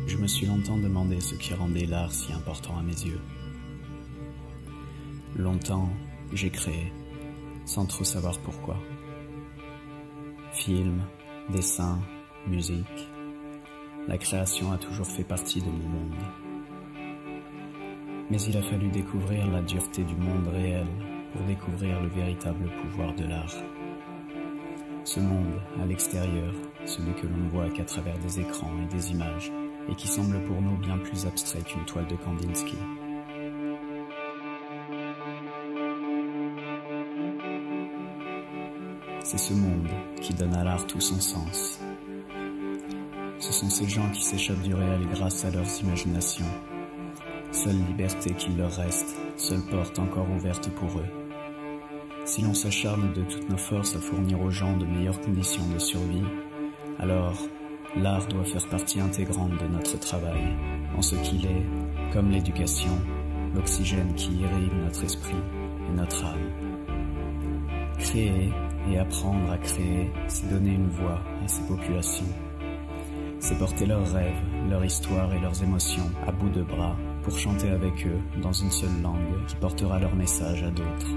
Je me suis longtemps demandé ce qui rendait l'art si important à mes yeux. Longtemps, j'ai créé, sans trop savoir pourquoi. Films, dessins, musique, la création a toujours fait partie de mon monde. Mais il a fallu découvrir la dureté du monde réel pour découvrir le véritable pouvoir de l'art. Ce monde, à l'extérieur, celui que l'on ne voit qu'à travers des écrans et des images, et qui semble pour nous bien plus abstrait qu'une toile de Kandinsky. C'est ce monde qui donne à l'art tout son sens. Ce sont ces gens qui s'échappent du réel grâce à leurs imaginations. Seule liberté qu'il leur reste, seule porte encore ouverte pour eux. Si l'on s'acharne de toutes nos forces à fournir aux gens de meilleures conditions de survie, alors l'art doit faire partie intégrante de notre travail, en ce qu'il est, comme l'éducation, l'oxygène qui irrigue notre esprit et notre âme. Créer et apprendre à créer, c'est donner une voix à ces populations. C'est porter leurs rêves, leur histoire et leurs émotions à bout de bras pour chanter avec eux dans une seule langue qui portera leur message à d'autres.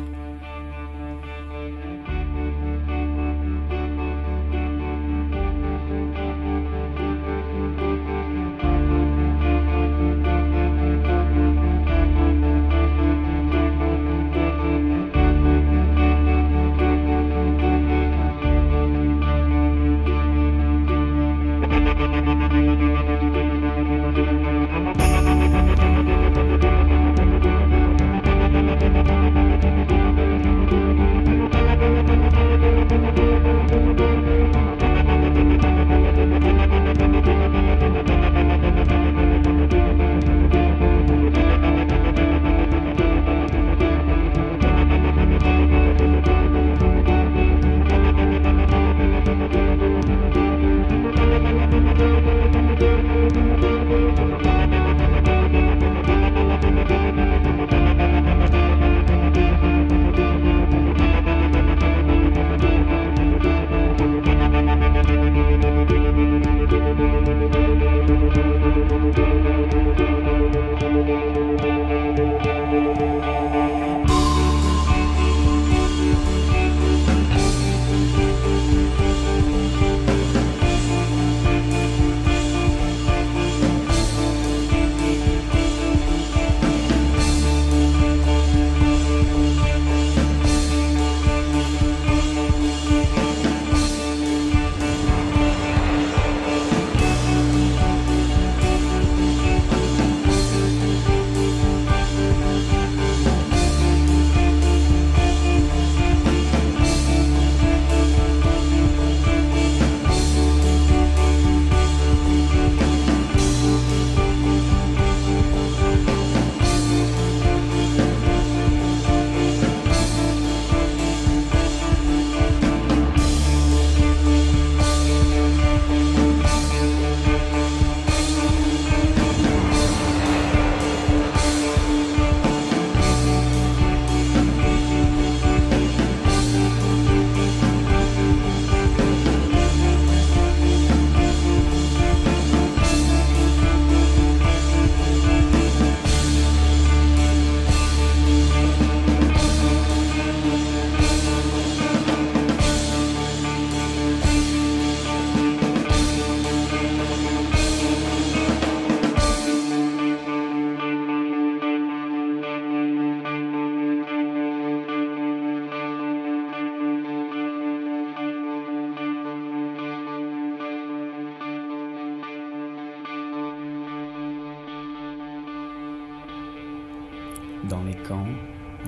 Dans les camps,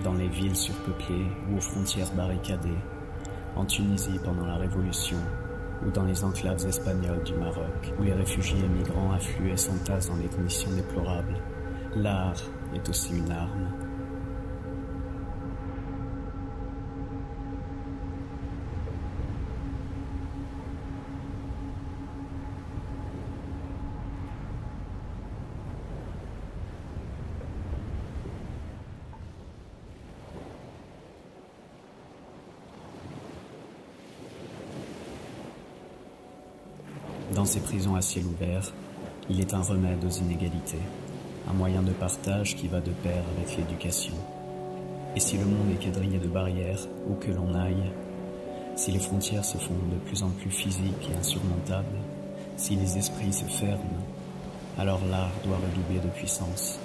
dans les villes surpeuplées ou aux frontières barricadées, en Tunisie pendant la Révolution, ou dans les enclaves espagnoles du Maroc, où les réfugiés et migrants affluent et s'entassent dans des conditions déplorables, l'art est aussi une arme. Dans ces prisons à ciel ouvert, Il est un remède aux inégalités, un moyen de partage qui va de pair avec l'éducation. Et si le monde est quadrillé de barrières, où que l'on aille, si les frontières se font de plus en plus physiques et insurmontables, si les esprits se ferment, alors l'art doit redoubler de puissance.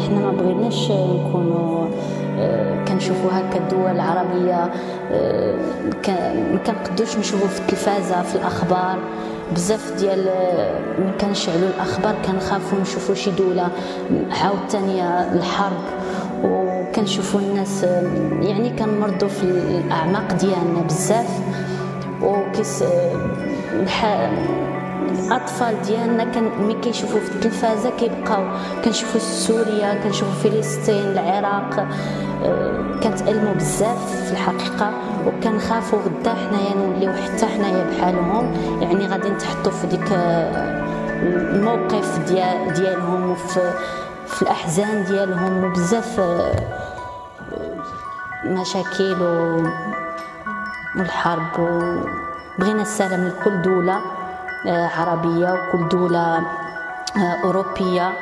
احنا ما بغيناش نكونوا كنشوفوا هكا الدول العربيه ما كنقدوش نشوفوا في التلفازه في الاخبار بزاف ديال ملي كنشعلوا الاخبار كنخافوا نشوفوا شي دوله عاوتانيه الحرب وكنشوفوا الناس يعني كنمرضوا في الاعماق ديالنا بزاف وكيس الاطفال ديالنا ملي كيشوفوا في التلفازه كيبقاو كنشوفوا سوريا كنشوفوا فلسطين العراق كنتألموا بزاف في الحقيقه وكنخافوا غدا حنايا نوليو حتى حنايا بحالهم يعني غادي نتحطوا في ديك الموقف ديالهم وفي الاحزان ديالهم وبزاف مشاكل والحرب وبغينا السلام لكل دوله عربية وكل دولة أوروبية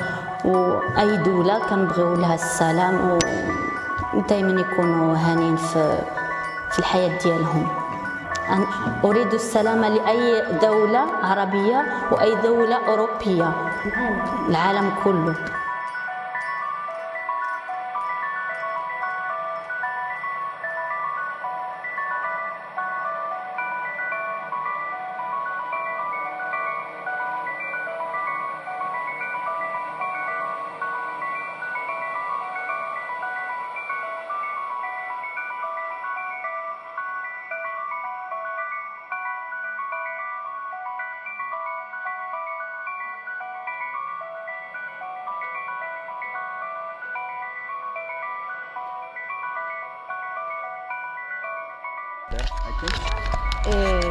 وأي دولة كنبغيو لها السلام ودائما يكونوا هانين في الحياة ديالهم. أريد السلام لأي دولة عربية وأي دولة أوروبية العالم كله.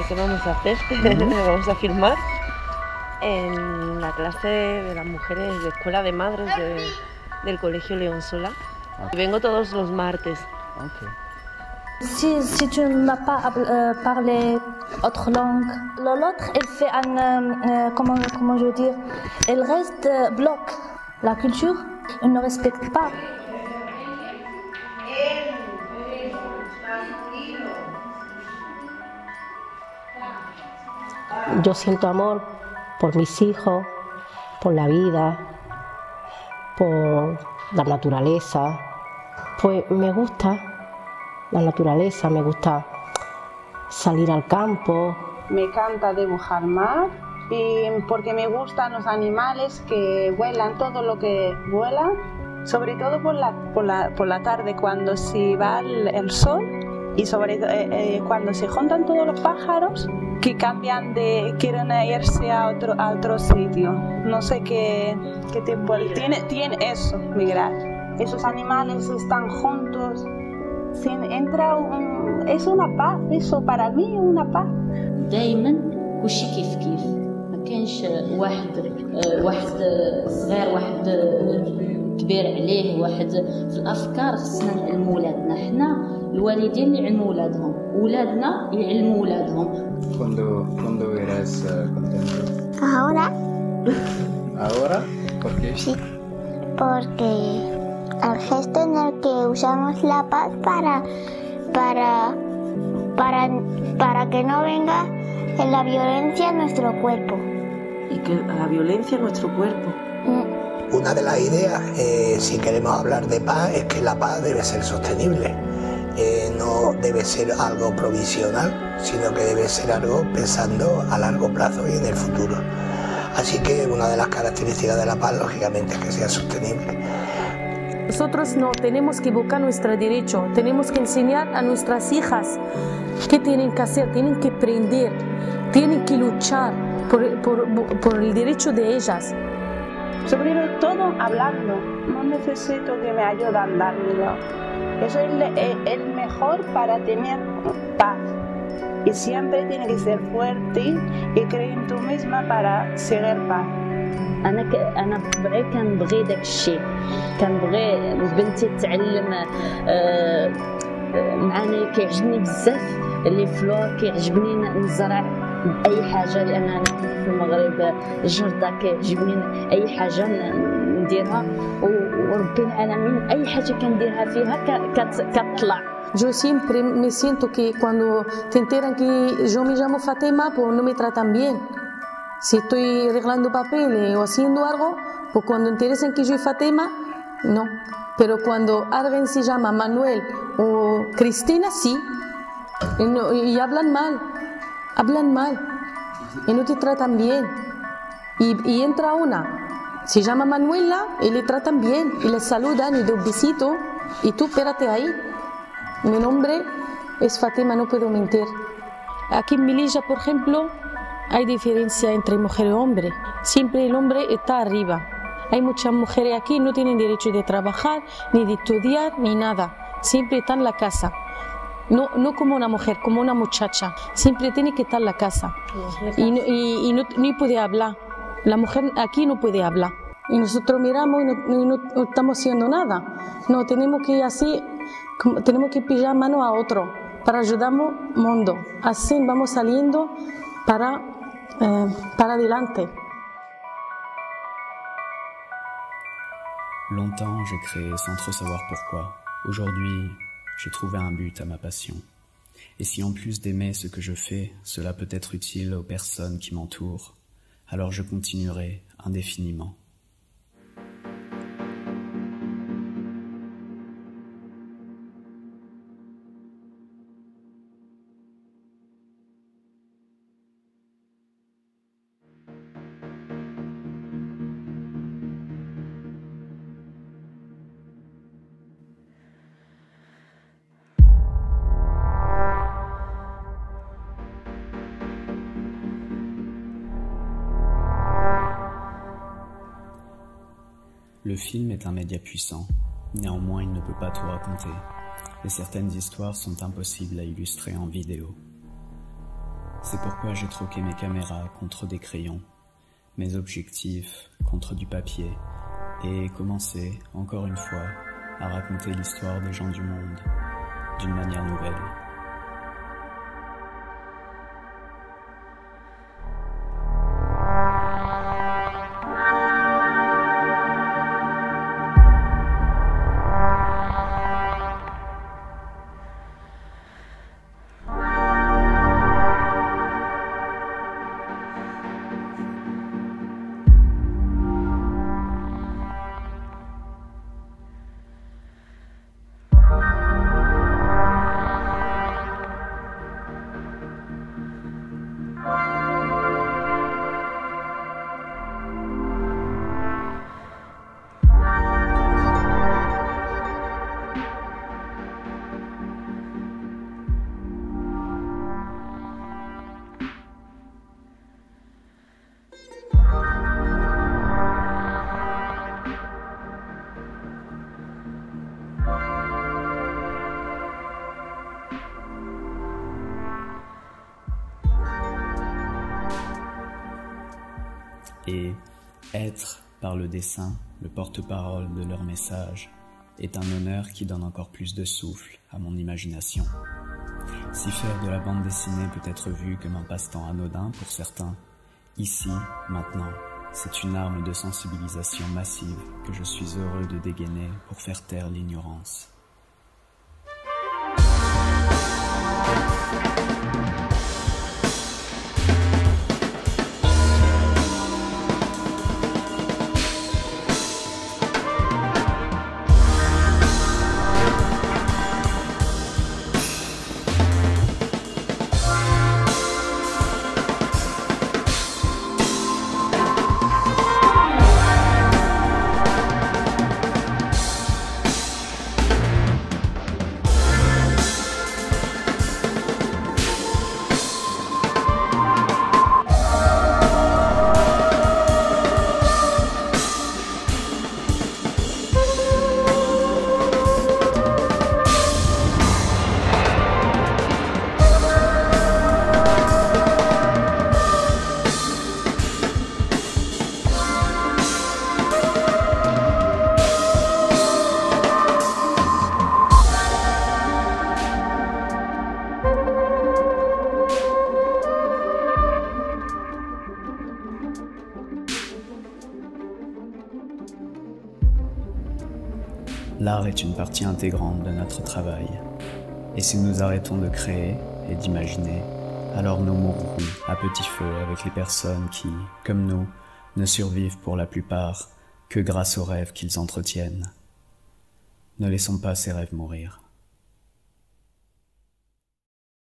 ¿Qué vamos a hacer? Vamos a filmar en la clase de las mujeres de Escuela de Madres del Colegio León Sola. Okay. Vengo todos los martes. Okay. Si tu ne m'as pas parlé autre langue, l'autre, elle fait comment je veux dire, elle reste bloque la culture, elle ne respecte pas. Yo siento amor por mis hijos, por la vida, por la naturaleza. Pues me gusta la naturaleza, me gusta salir al campo. Me encanta dibujar más y porque me gustan los animales que vuelan, todo lo que vuela, sobre todo por la tarde cuando se va el sol y sobre cuando se juntan todos los pájaros que cambian quieren irse a otro sitio. No sé qué tiempo tiene eso, migrar. Esos animales están juntos. Es una paz, eso para mí es una paz. دائما كلشي كيف ما كاينش واحد صغير واحد كبير عليه واحد في الافكار. خصنا نعلموا ولادنا حنا الوالدين اللي يعلموا ولادهم ولادنا يعلموا ولادهم. ¿Cuándo verás contento? Ahora ¿Por qué? Sí, porque el gesto en el que usamos la paz para para que no venga la violencia en nuestro cuerpo. Y que la violencia en nuestro cuerpo. Una de las ideas, si queremos hablar de paz, es que la paz debe ser sostenible. No debe ser algo provisional, sino que debe ser algo pensando a largo plazo y en el futuro. Así que una de las características de la paz, lógicamente, es que sea sostenible. Nosotros no tenemos que buscar nuestro derecho, tenemos que enseñar a nuestras hijas qué tienen que hacer, tienen que aprender, tienen que luchar por el derecho de ellas. Sobre todo hablando, no necesito que me ayuden dármelo. Eso es el mejor para tener paz. Y siempre tiene que ser fuerte y creer en tú misma para seguir paz. أنا بطبعي كنبغي داك الشيء، كنبغي بنتي تتعلم معاني، كيعجبني بزاف لي فلور، كيعجبني نزرع أي حاجة، لأن أنا في المغرب الجردة كيعجبني أي حاجة نديرها، وربي العالمين أي حاجة كنديرها فيها كتطلع. Yo siempre me siento que cuando te enteran que yo me llamo Fatema, pues no me tratan bien. Si estoy arreglando papeles o haciendo algo, pues cuando interesen que yo soy Fatema, no. Pero cuando alguien se llama Manuel o Cristina, sí. Y hablan mal y no te tratan bien. Y entra una, se llama Manuela y le tratan bien y le saludan y le dan un besito y tú espérate ahí. Mi nombre es Fatema, no puedo mentir. Aquí en Melilla, por ejemplo, hay diferencia entre mujer y hombre. Siempre el hombre está arriba. Hay muchas mujeres aquí que no tienen derecho de trabajar, ni de estudiar, ni nada. Siempre están en la casa. No como una mujer, como una muchacha. Siempre tiene que estar en la casa. Y no puede hablar. La mujer aquí no puede hablar. Y nosotros miramos y no estamos haciendo nada. No, tenemos que así, tenemos que pillar mano a otro para ayudarnos al mundo. Así vamos saliendo para adelante. Longtemps, j'ai créé sans trop savoir pourquoi. Aujourd'hui, j'ai trouvé un but à ma passion. Et si en plus d'aimer ce que je fais, cela peut être utile aux personnes qui m'entourent, alors je continuerai indéfiniment. Le film est un média puissant, néanmoins il ne peut pas tout raconter, et certaines histoires sont impossibles à illustrer en vidéo. C'est pourquoi j'ai troqué mes caméras contre des crayons, mes objectifs contre du papier, et commencé, encore une fois, à raconter l'histoire des gens du monde, d'une manière nouvelle. Et être, par le dessin, le porte-parole de leur message est un honneur qui donne encore plus de souffle à mon imagination. Si faire de la bande dessinée peut être vu comme un passe-temps anodin pour certains, ici, maintenant, c'est une arme de sensibilisation massive que je suis heureux de dégainer pour faire taire l'ignorance. L'art est une partie intégrante de notre travail. Et si nous arrêtons de créer et d'imaginer, alors nous mourrons à petit feu avec les personnes qui, comme nous, ne survivent pour la plupart que grâce aux rêves qu'ils entretiennent. Ne laissons pas ces rêves mourir.